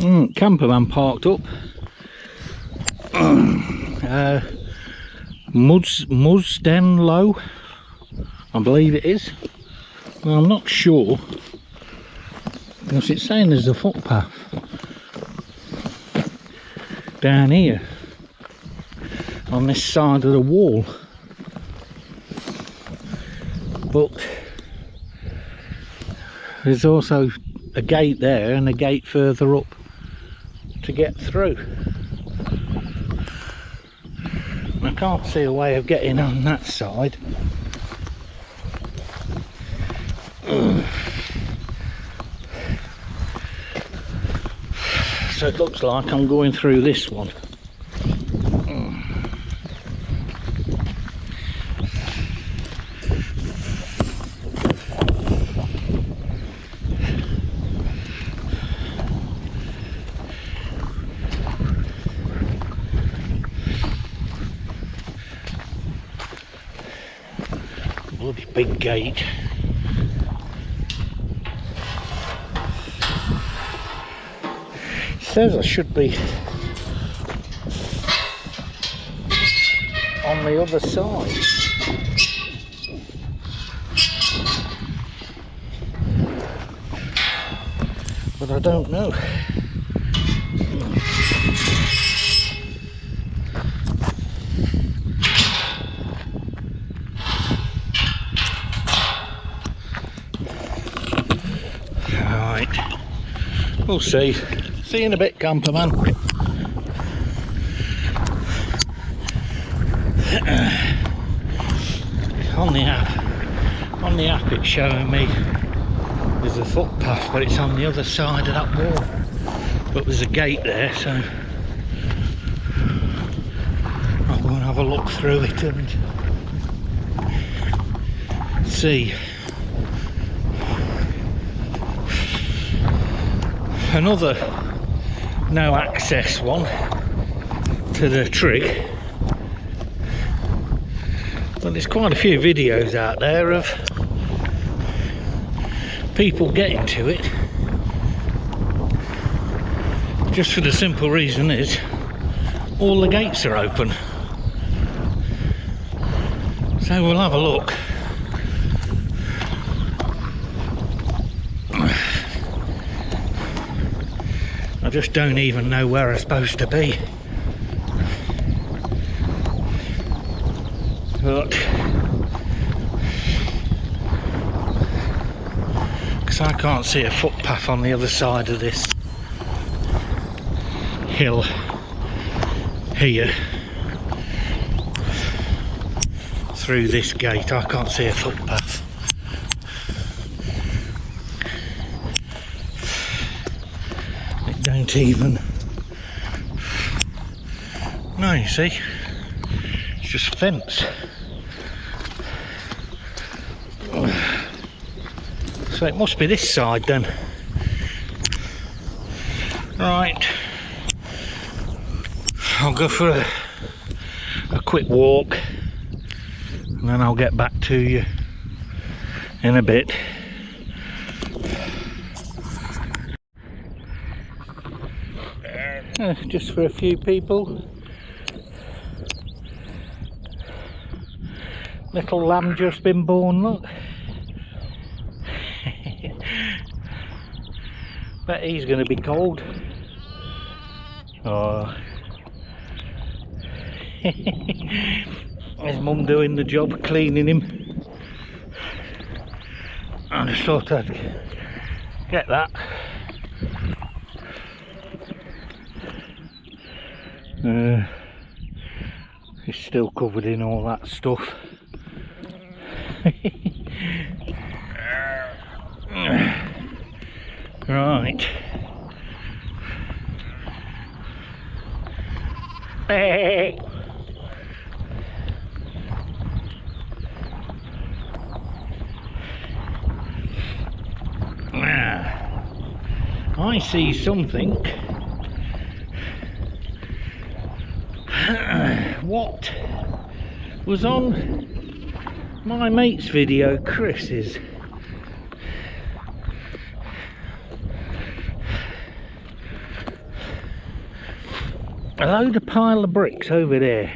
Campervan parked up. Musden Low, I believe it is. Well, I'm not sure because it's saying there's a footpath down here on this side of the wall, but there's also a gate there and a gate further up to get through. I can't see a way of getting on that side. So it looks like I'm going through this one. Bloody big gate. It says I should be on the other side. But I don't know. We'll see. See you in a bit, camperman. On the app it's showing me there's a footpath, but it's on the other side of that wall. But there's a gate there, so I'll go and have a look through it and see. Another no access one to the trig, but there's quite a few videos out there of people getting to it, just for the simple reason is all the gates are open. So we'll have a look. I just don't even know where I'm supposed to be. But because I can't see a footpath on the other side of this hill here through this gate. I can't see a footpath. Don't even. No, you see, it's just fence. So it must be this side then. Right, I'll go for a quick walk and then I'll get back to you in a bit. Just for a few people. Little lamb just been born, look. Bet he's going to be cold. Oh. His mum doing the job cleaning him. I just thought I'd get that. He's still covered in all that stuff. Right. I see something. What was on my mate's video, Chris's. a load of pile of bricks over there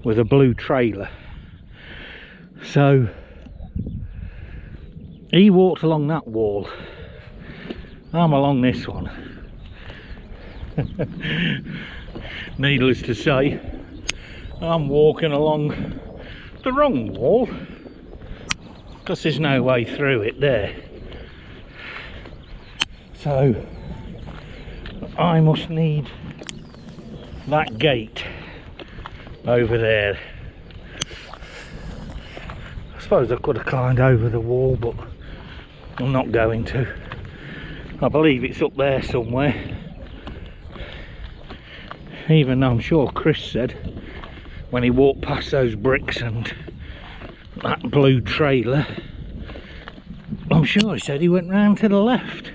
with a blue trailer. So he walked along that wall, I'm along this one. Needless to say, I'm walking along the wrong wall because there's no way through it there. So I must need that gate over there. I suppose I could have climbed over the wall, but I'm not going to. I believe it's up there somewhere. Even though I'm sure Chris said when he walked past those bricks and that blue trailer, I'm sure he said he went round to the left.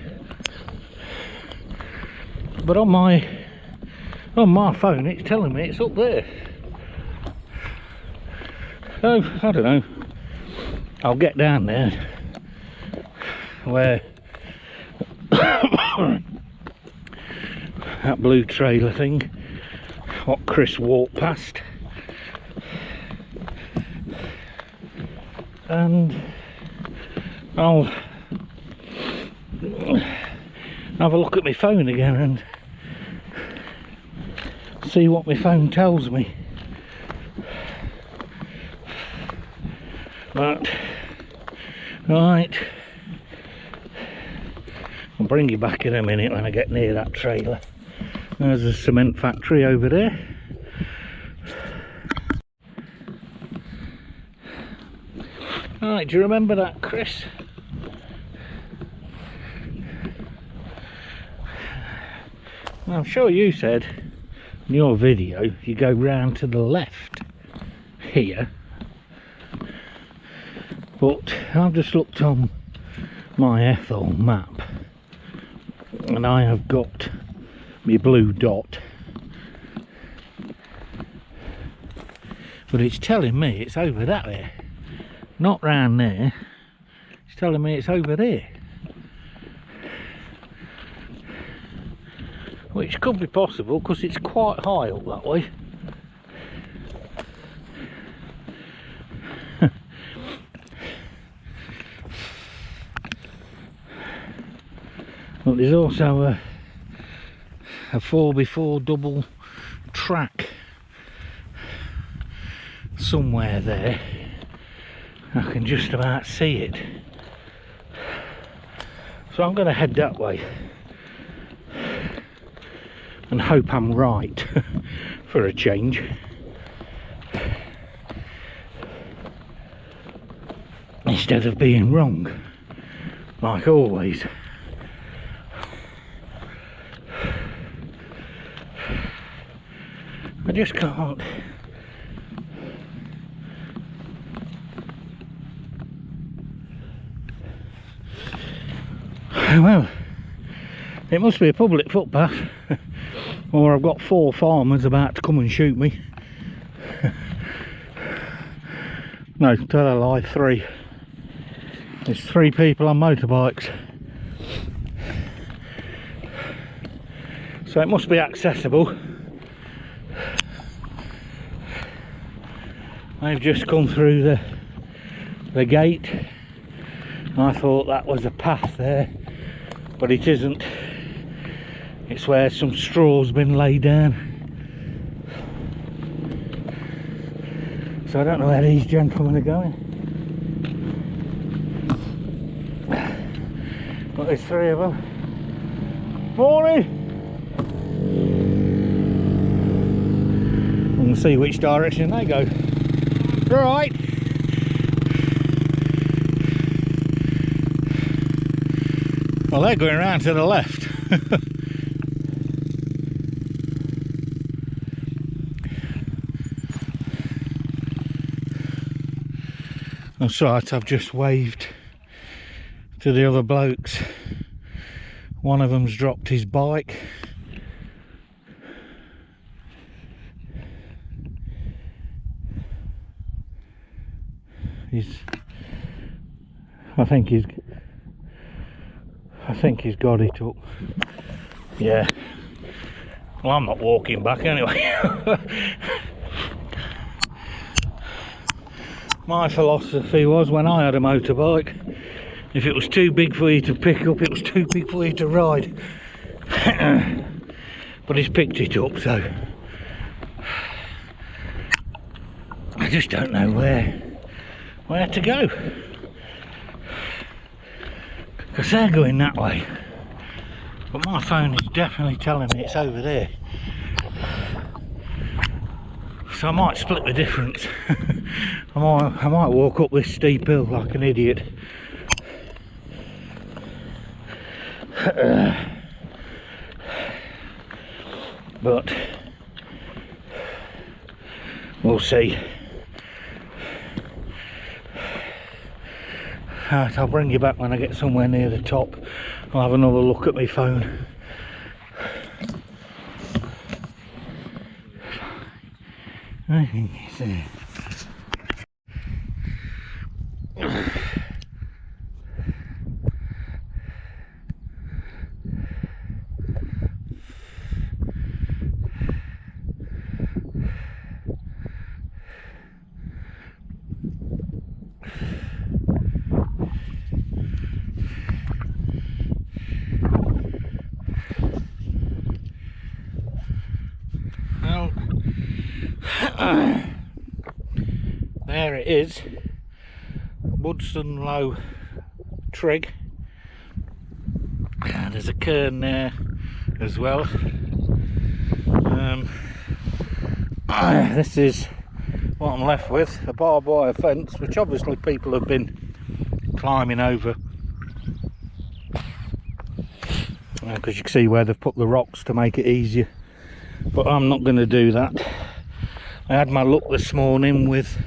But on my phone it's telling me it's up there. So I don't know. I'll get down there where that blue trailer thing, what Chris walked past, and I'll have a look at my phone again and see what my phone tells me. But right, I'll bring you back in a minute when I get near that trailer. There's a cement factory over there. Right, do you remember that, Chris? Well, I'm sure you said in your video you go round to the left here, but I've just looked on my Ethel map and I have got my blue dot, but it's telling me it's over that there, not round there. It's telling me it's over there, which could be possible because it's quite high up that way. But there's also a 4x4 double track somewhere there. I can just about see it. So I'm going to head that way and hope I'm right for a change. Instead of being wrong, like always. I just can't. Well, it must be a public footpath, or I've got 4 farmers about to come and shoot me. No, tell a lie, 3. There's 3 people on motorbikes. So it must be accessible. They've just come through the gate. I thought that was a path there, but it isn't. It's where some straw's been laid down. So I don't know where these gentlemen are going. But there's 3 of them. Morning! And see which direction they go. Right. Well, they're going around to the left. That's right, I've just waved to the other blokes. One of them's dropped his bike. I think he's got it up. Yeah. Well, I'm not walking back anyway. My philosophy was, when I had a motorbike, if it was too big for you to pick up, it was too big for you to ride. But he's picked it up, so I just don't know where to go, because they're going that way, but my phone is definitely telling me it's over there. So I might split the difference. I might walk up this steep hill like an idiot. But we'll see. Right, I'll bring you back when I get somewhere near the top. I'll have another look at my phone. I think it's there. There it is, Musden Low trig. There's a cairn there as well. This is what I'm left with, a barbed wire fence, which obviously people have been climbing over, because you can see where they've put the rocks to make it easier, but I'm not going to do that. I had my luck this morning with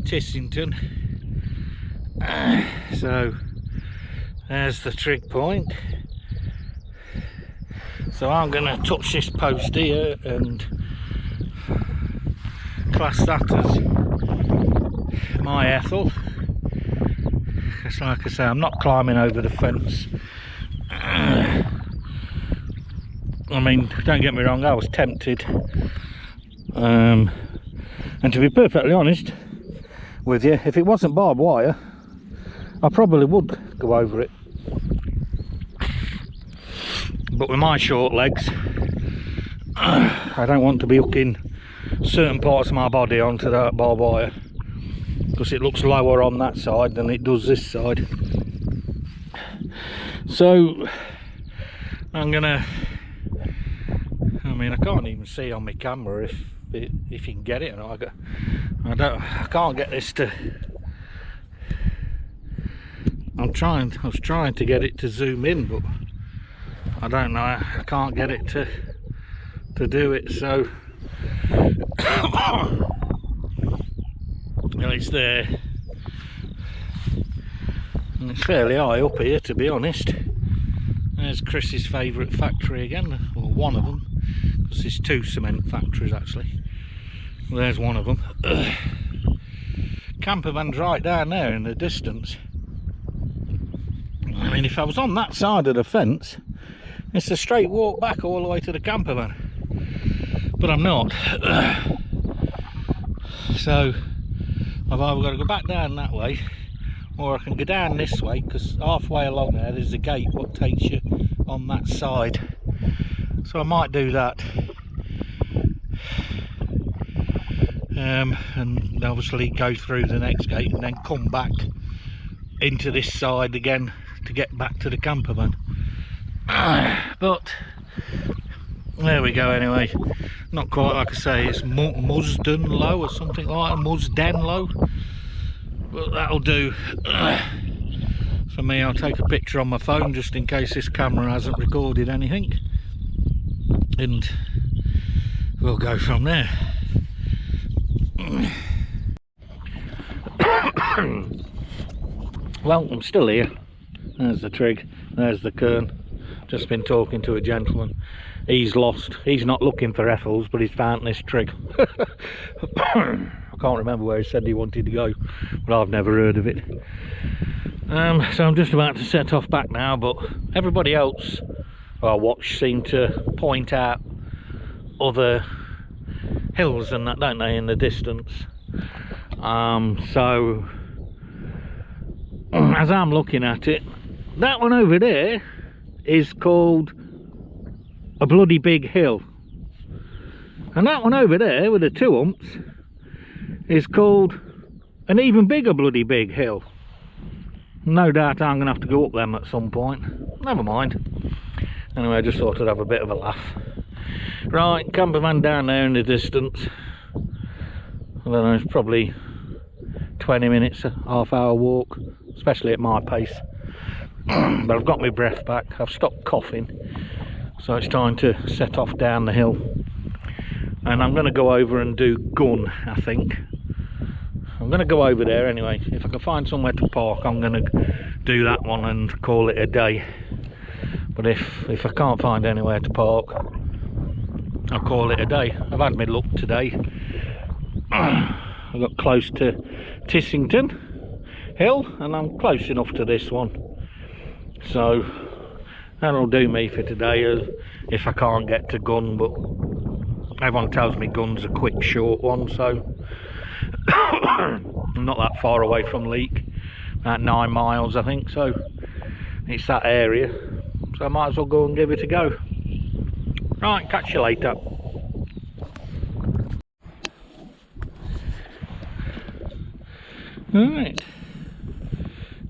Tissington, so there's the trig point. So I'm going to touch this post here and class that as my Ethel, because like I say, I'm not climbing over the fence. I mean, don't get me wrong, I was tempted, and to be perfectly honest with you, if it wasn't barbed wire, I probably would go over it. But with my short legs, I don't want to be hooking certain parts of my body onto that barbed wire, because it looks lower on that side than it does this side. So I'm gonna, I mean, I can't even see on my camera if you can get it or not. I can't get this to, I was trying to get it to zoom in, but I don't know, I can't get it to do it. So well, it's there, and it's fairly high up here, to be honest. There's Chris's favourite factory again, or one of them, because there's two cement factories actually. Well, there's one of them. Camper van's right down there in the distance. I mean, if I was on that side of the fence, it's a straight walk back all the way to the camper van, but I'm not. So I've either got to go back down that way, or I can go down this way, because halfway along there's a gate what takes you on that side. So I might do that, and obviously go through the next gate and then come back into this side again to get back to the camper van. But there we go anyway. Not quite, like I say, it's Musden Low or something like that, Musden Low. But that'll do for me. I'll take a picture on my phone just in case this camera hasn't recorded anything, and we'll go from there. Well, I'm still here. There's the trig, there's the cairn. Just been talking to a gentleman. He's lost. He's not looking for Ethels, but he's found this trig. I can't remember where he said he wanted to go, but I've never heard of it. So I'm just about to set off back now, but everybody else I watch seem to point out other hills and that, don't they, in the distance. So as I'm looking at it, that one over there is called a bloody big hill, and that one over there with the 2 humps is called an even bigger bloody big hill. No doubt I'm gonna have to go up them at some point. Never mind. Anyway, I just thought I'd have a bit of a laugh. Right, camper van down there in the distance. I don't know, it's probably 20 minutes, a half-hour walk, especially at my pace. But I've got my breath back, I've stopped coughing, so it's time to set off down the hill. And I'm going to go over and do Gun, I think. I'm going to go over there anyway. If I can find somewhere to park, I'm going to do that one and call it a day. But if I can't find anywhere to park, I'll call it a day. I've had my luck today. I got close to Tissington Hill, and I'm close enough to this one. So that'll do me for today, if I can't get to Gun, but everyone tells me Gun's a quick short one, so I'm not that far away from Leek, about 9 miles I think, so it's that area, so I might as well go and give it a go. Right, catch you later. Right,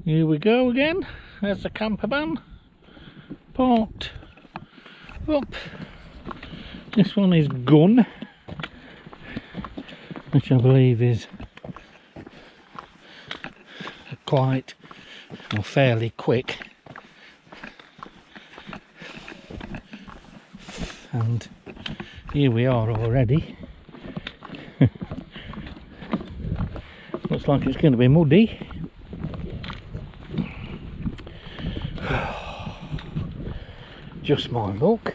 here we go again. There's the camper van parked up. This one is Gun, which I believe is quite or fairly quick. And here we are already. Looks like it's going to be muddy. Just my luck.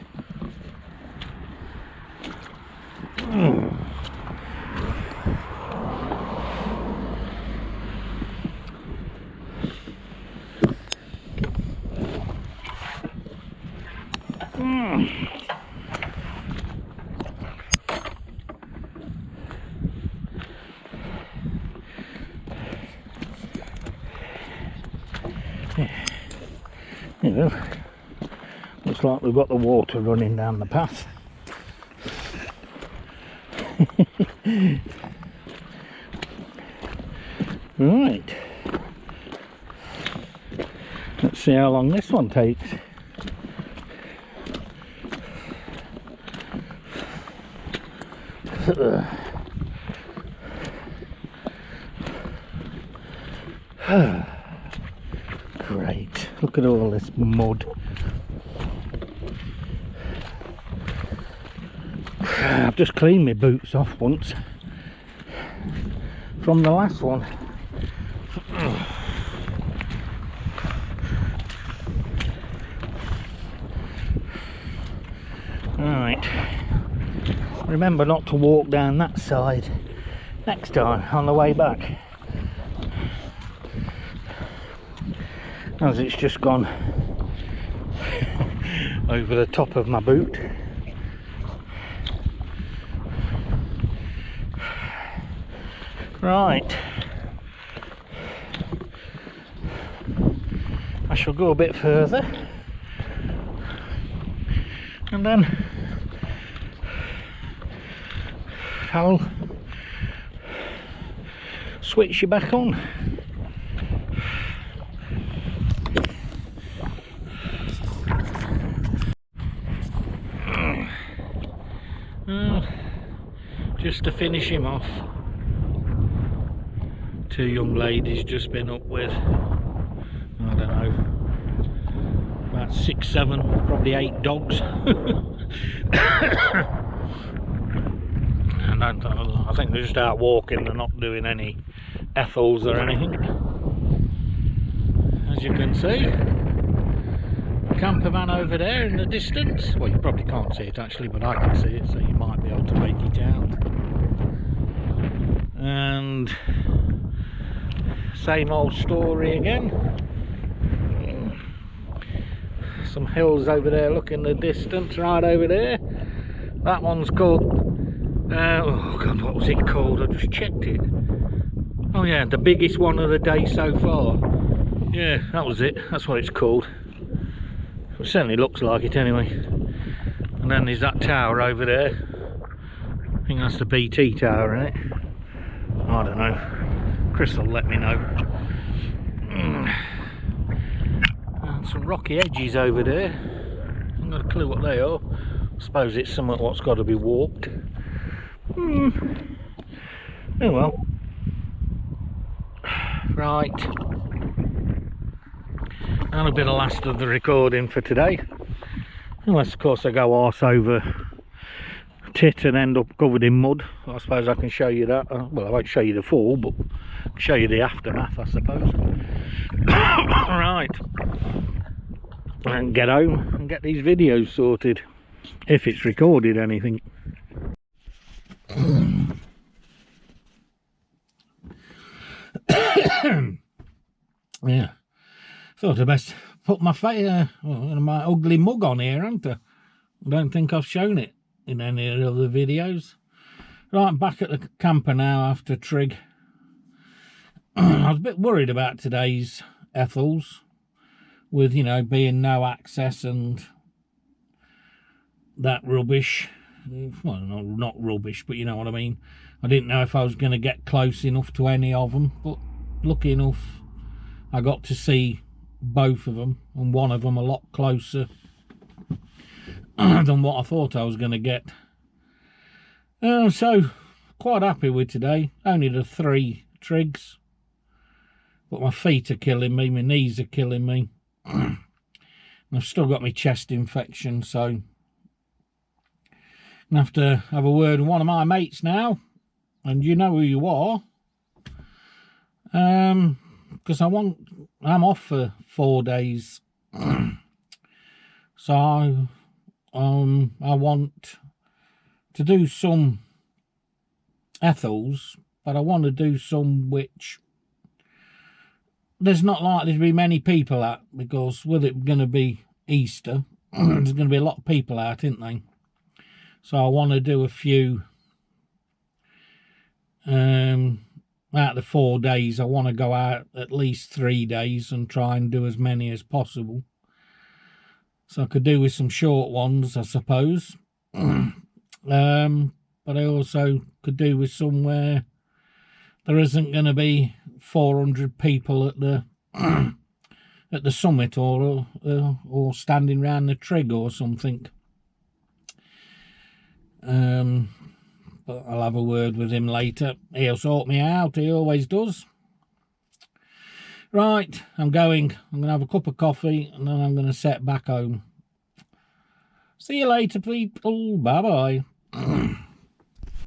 You know, looks like we've got the water running down the path. Right, let's see how long this one takes. Great, look at all this mud. I've just cleaned my boots off once from the last one. Right, remember not to walk down that side next time on the way back, as it's just gone over the top of my boot. Right, I shall go a bit further and then I'll switch you back on. Just to finish him off, 2 young ladies just been up with, I don't know, about 6, 7, probably 8 dogs. And I think they're just out walking, they're not doing any ethels or anything. As you can see, camper van over there in the distance. Well, you probably can't see it actually, but I can see it, so you might be able to make it out. And same old story again. some hills over there, look in the distance, right over there. That one's called, oh god, what was it called? I just checked it. Oh yeah, the biggest one of the day so far. Yeah, that was it, that's what it's called. It certainly looks like it anyway. And then there's that tower over there. I think that's the BT tower, isn't it? I don't know. Chris will let me know. And some rocky edges over there. I've got a clue what they are. I suppose it's somewhat what's got to be walked. Oh well. Right. That'll be the last of the recording for today. Unless of course I go arse over tit and end up covered in mud. I suppose I can show you that. Well, I won't show you the fall, but I'll show you the aftermath, I suppose. Right. And get home and get these videos sorted. If it's recorded anything. Yeah. Thought I'd best put my my ugly mug on here, haven't I? I don't think I've shown it in any of the other videos. Right, back at the camper now after trig. I was a bit worried about today's Ethels, with, you know, being no access and that rubbish. Well, not rubbish, but you know what I mean. I didn't know if I was going to get close enough to any of them, but lucky enough I got to see both of them, and one of them a lot closer than what I thought I was going to get. So quite happy with today. Only the 3 trigs, but my feet are killing me, my knees are killing me. I've still got my chest infection, so I'm gonna have to have a word with one of my mates now, and you know who you are, because I'm off for 4 days. So I want to do some Ethels, but I want to do some which there's not likely to be many people at, because with it going to be Easter, there's going to be a lot of people out, isn't there? So I want to do a few out of the 4 days. I want to go out at least 3 days and try and do as many as possible. So I could do with some short ones, I suppose. But I also could do with somewhere there isn't going to be 400 people at the at the summit, or standing round the trig or something. But I'll have a word with him later. He'll sort me out, he always does. Right, I'm going to have a cup of coffee and then I'm going to set back home. See you later, people. Bye bye.